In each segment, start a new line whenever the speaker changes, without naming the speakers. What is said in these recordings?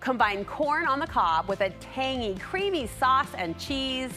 Combine corn on the cob with a tangy, creamy sauce and cheese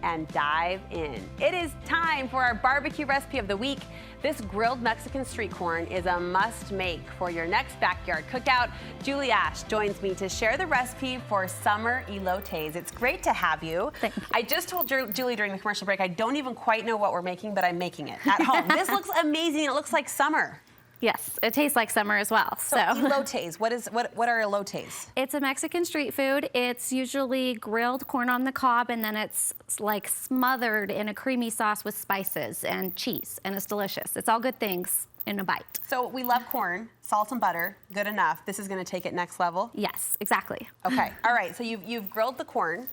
and dive in. It is time for our barbecue recipe of the week. This grilled Mexican street corn is a must-make for your next backyard cookout. Juli Ash joins me to share the recipe for summer elotes. It's great to have you.
Thank you.
I just told Julie during the commercial break, I don't even quite know what we're making, but I'm making it at home. This looks amazing. It looks like summer.
Yes, it tastes like summer as well. So
elotes, what are elotes?
It's a Mexican street food. It's usually grilled corn on the cob, and then it's like smothered in a creamy sauce with spices and cheese, and it's delicious. It's all good things in a bite.
So we love corn, salt and butter, good enough. This is gonna take it next level?
Yes, exactly.
Okay, all right, so you've grilled the corn.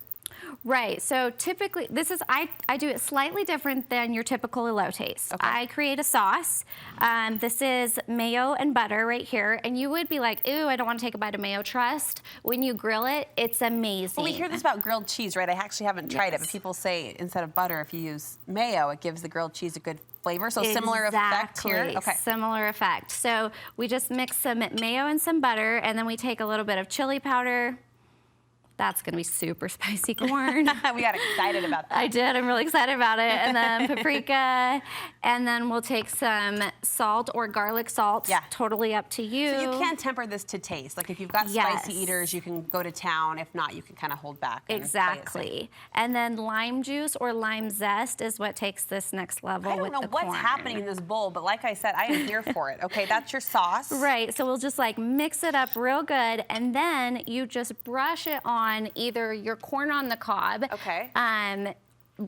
Right, so typically, I do it slightly different than your typical elotes.
Okay.
I create a sauce. This is mayo and butter right here, and you would be like, ew, I don't want to take a bite of mayo. Trust, when you grill it, it's amazing.
Well, we hear this about grilled cheese, right? I actually haven't tried it, but people say instead of butter, if you use mayo, it gives the grilled cheese a good flavor. So similar effect here? Okay.
Similar effect. So we just mix some mayo and some butter, and then we take a little bit of chili powder. That's gonna be super spicy corn.
We got excited about that.
I did, I'm really excited about it. And then paprika, and then we'll take some salt or garlic salt.
Yeah.
Totally up to you.
So you can temper this to taste. Like if you've got spicy eaters, you can go to town. If not, you can kind of hold back.
Exactly. And then lime juice or lime zest is what takes this next level with the corn.
I don't know what's happening in this bowl, but like I said, I am here for it. Okay, that's your sauce.
Right, so we'll just like mix it up real good, and then you just brush it on either your corn on the cob,
okay,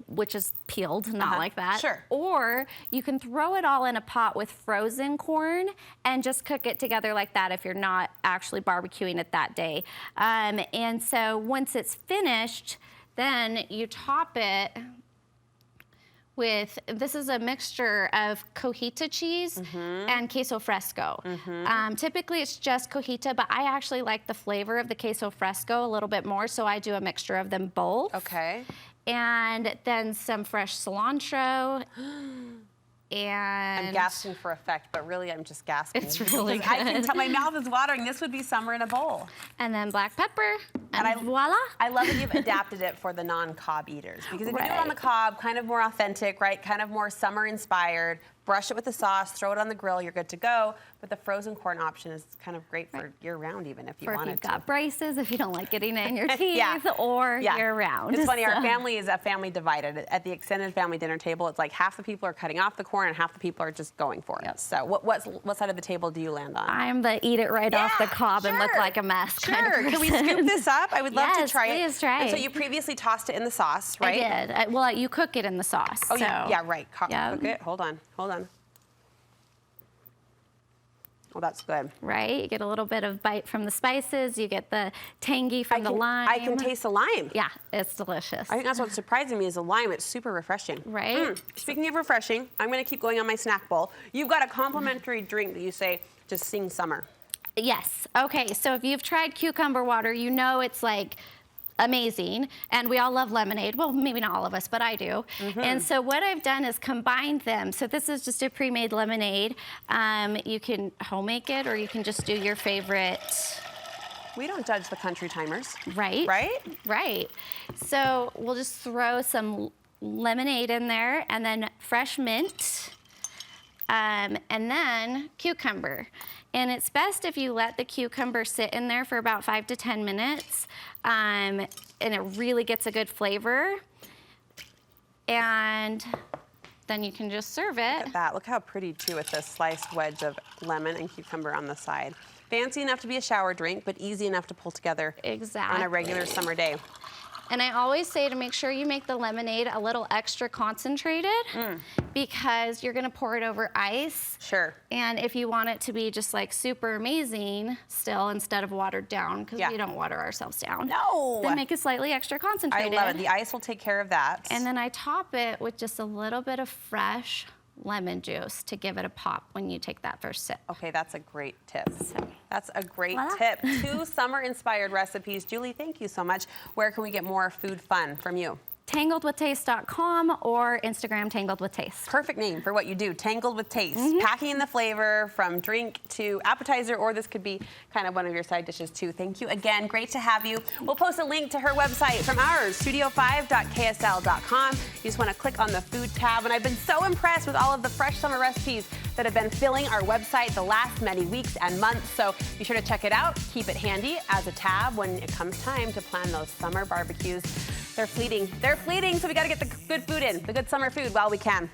which is peeled, not like that.
Sure.
Or you can throw it all in a pot with frozen corn and just cook it together like that if you're not actually barbecuing it that day. And so once it's finished, then you top it with, this is a mixture of cojita cheese and queso fresco. Typically it's just cojita, but I actually like the flavor of the queso fresco a little bit more, so I do a mixture of them both.
Okay.
And then some fresh cilantro. And
I'm gasping for effect, but really I'm just gasping.
It's really good.
I can tell my mouth is watering. This would be summer in a bowl.
And then black pepper, and voila.
I love that you've adapted it for the non-cob eaters, because if you do it on the cob, kind of more authentic, right? Kind of more summer inspired. Brush it with the sauce, throw it on the grill, you're good to go. But the frozen corn option is kind of great for year-round, even if you wanted to.
If you've got braces, if you don't like getting it in your teeth, or year-round.
It's funny, our family is a family divided. At the extended family dinner table, it's like half the people are cutting off the corn and half the people are just going for it. So what side of the table do you land on?
I'm the eat it right off the cob and look like a mess kind of person.
Can we scoop this up? I would love to try it.
Yes, please try.
And so you previously tossed it in the sauce, right?
I did. Well, you cook it in the sauce.
Oh, yeah, right. Cook it. Hold on. Oh, that's good.
Right? You get a little bit of bite from the spices. You get the tangy from the lime.
I can taste the lime.
Yeah, it's delicious.
I think that's what's surprising me is the lime. It's super refreshing.
Right?
Speaking of refreshing, I'm going to keep going on my snack bowl. You've got a complimentary drink that you say, just sing summer.
Yes. Okay, so if you've tried cucumber water, you know it's like amazing, and we all love lemonade. Well, maybe not all of us, but I do. And so what I've done is combined them. So this is just a pre-made lemonade. You can homemake it, or you can just do your favorite.
We don't judge the country timers.
Right.
Right?
Right. So we'll just throw some lemonade in there, and then fresh mint, and then cucumber. And it's best if you let the cucumber sit in there for about 5 to 10 minutes, and it really gets a good flavor. And then you can just serve it.
Look at that. Look how pretty, too, with this sliced wedge of lemon and cucumber on the side. Fancy enough to be a shower drink, but easy enough to pull together on a regular summer day.
And I always say to make sure you make the lemonade a little extra concentrated because you're gonna pour it over ice.
Sure.
And if you want it to be just like super amazing still, instead of watered down, because we don't water ourselves down.
No.
Then make it slightly extra concentrated.
I love it. The ice will take care of that.
And then I top it with just a little bit of fresh lemon juice to give it a pop when you take that first sip.
Okay, that's a great tip. That's a great tip. 2 summer-inspired recipes. Julie, thank you so much. Where can we get more food fun from you?
tangledwithtaste.com or Instagram tangledwithtaste.
Perfect name for what you do, Tangled with Taste. Packing in the flavor from drink to appetizer, or this could be kind of one of your side dishes too. Thank you again, great to have you. We'll post a link to her website from ours, studio5.ksl.com. You just want to click on the food tab, and I've been so impressed with all of the fresh summer recipes that have been filling our website the last many weeks and months, so be sure to check it out. Keep it handy as a tab when it comes time to plan those summer barbecues. They're fleeting, so we got to get the good food in, the good summer food while we can.